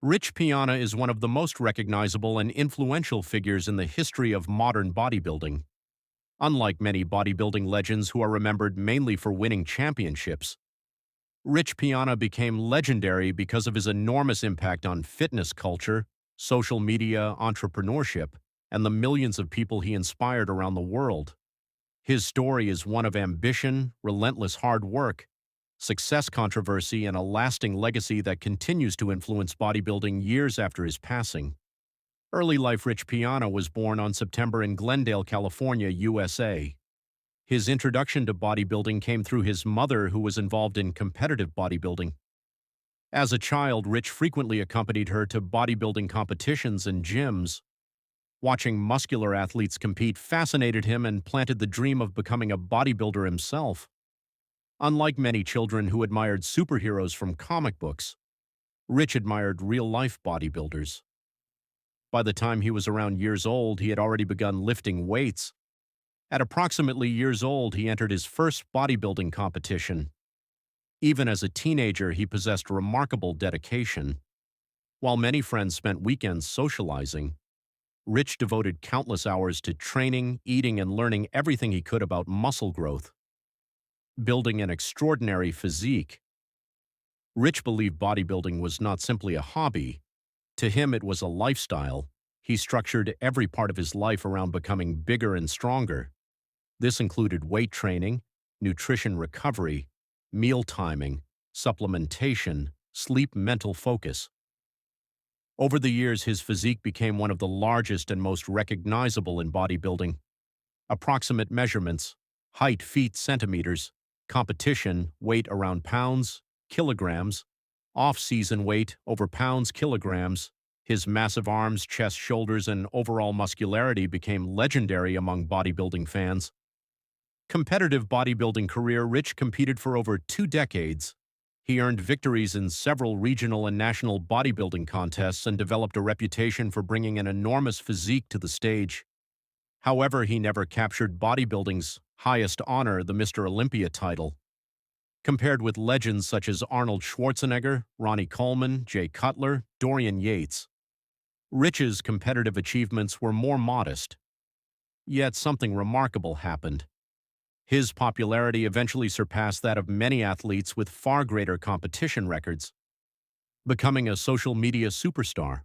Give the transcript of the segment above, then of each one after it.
Rich Piana is one of the most recognizable and influential figures in the history of modern bodybuilding. Unlike many bodybuilding legends who are remembered mainly for winning championships, Rich Piana became legendary because of his enormous impact on fitness culture, social media, entrepreneurship, and the millions of people he inspired around the world. His story is one of ambition, relentless hard work, success, controversy, and a lasting legacy that continues to influence bodybuilding years after his passing. Early life. Rich Piana was born on September in Glendale, California, USA. His introduction to bodybuilding came through his mother, who was involved in competitive bodybuilding. As a child, Rich frequently accompanied her to bodybuilding competitions and gyms. Watching muscular athletes compete fascinated him and planted the dream of becoming a bodybuilder himself. Unlike many children who admired superheroes from comic books, Rich admired real-life bodybuilders. By the time he was around years old, he had already begun lifting weights. At approximately years old, he entered his first bodybuilding competition. Even as a teenager, he possessed remarkable dedication. While many friends spent weekends socializing, Rich devoted countless hours to training, eating, and learning everything he could about muscle growth. Building an extraordinary physique. Rich believed bodybuilding was not simply a hobby. To him, it was a lifestyle. He structured every part of his life around becoming bigger and stronger. This included weight training, nutrition recovery, meal timing, supplementation, sleep, mental focus. Over the years, his physique became one of the largest and most recognizable in bodybuilding. Approximate measurements: height feet centimeters, competition weight around pounds, kilograms, off-season weight over pounds, kilograms. His massive arms, chest, shoulders, and overall muscularity became legendary among bodybuilding fans. Competitive bodybuilding career. Rich competed for over 2 decades. He earned victories in several regional and national bodybuilding contests and developed a reputation for bringing an enormous physique to the stage. However, he never captured bodybuilding's highest honor, the Mr. Olympia title. Compared with legends such as Arnold Schwarzenegger, Ronnie Coleman, Jay Cutler, Dorian Yates, Rich's competitive achievements were more modest. Yet something remarkable happened. His popularity eventually surpassed that of many athletes with far greater competition records. Becoming a social media superstar,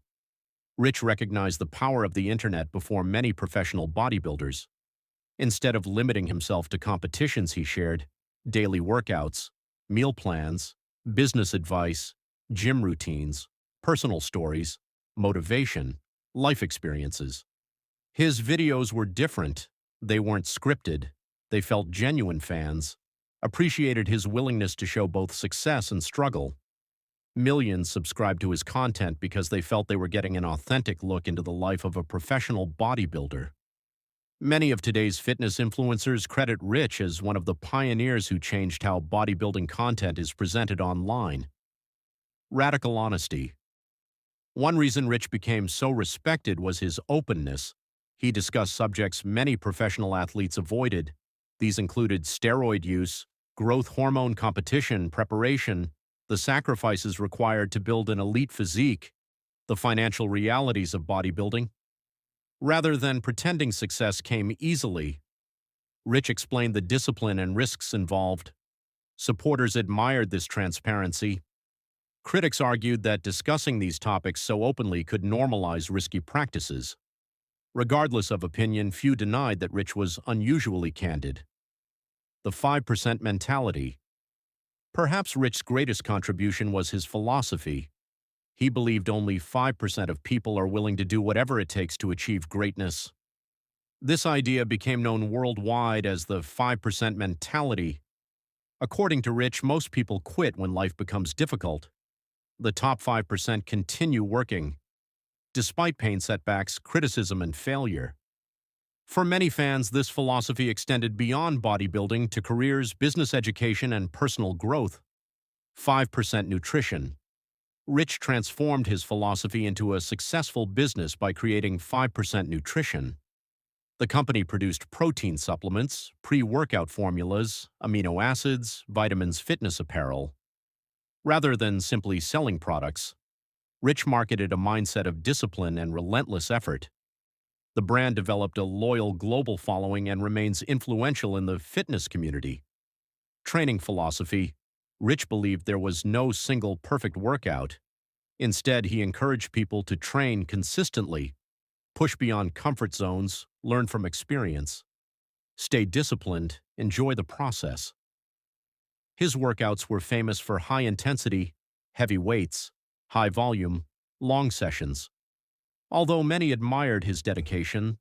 Rich recognized the power of the internet before many professional bodybuilders. Instead of limiting himself to competitions, he shared daily workouts, meal plans, business advice, gym routines, personal stories, motivation, life experiences. His videos were different. They weren't scripted. They felt genuine. Fans appreciated his willingness to show both success and struggle. Millions subscribed to his content because they felt they were getting an authentic look into the life of a professional bodybuilder. Many of today's fitness influencers credit Rich as one of the pioneers who changed how bodybuilding content is presented online. Radical honesty. One reason Rich became so respected was his openness. He discussed subjects many professional athletes avoided. These included steroid use, growth hormone competition preparation, the sacrifices required to build an elite physique, the financial realities of bodybuilding. Rather than pretending success came easily, Rich explained the discipline and risks involved. Supporters admired this transparency. Critics argued that discussing these topics so openly could normalize risky practices. Regardless of opinion, few denied that Rich was unusually candid. The 5% mentality. Perhaps Rich's greatest contribution was his philosophy. He believed only 5% of people are willing to do whatever it takes to achieve greatness. This idea became known worldwide as the 5% mentality. According to Rich, most people quit when life becomes difficult. The top 5% continue working, despite pain, setbacks, criticism, and failure. For many fans, this philosophy extended beyond bodybuilding to careers, business, education, and personal growth. 5% nutrition. Rich transformed his philosophy into a successful business by creating 5% nutrition. The company produced protein supplements, pre-workout formulas, amino acids, vitamins, fitness apparel. Rather than simply selling products, Rich marketed a mindset of discipline and relentless effort. The brand developed a loyal global following and remains influential in the fitness community. Training philosophy. Rich believed there was no single perfect workout. Instead, he encouraged people to train consistently, push beyond comfort zones, learn from experience, stay disciplined, enjoy the process. His workouts were famous for high intensity, heavy weights, high volume, long sessions. Although many admired his dedication,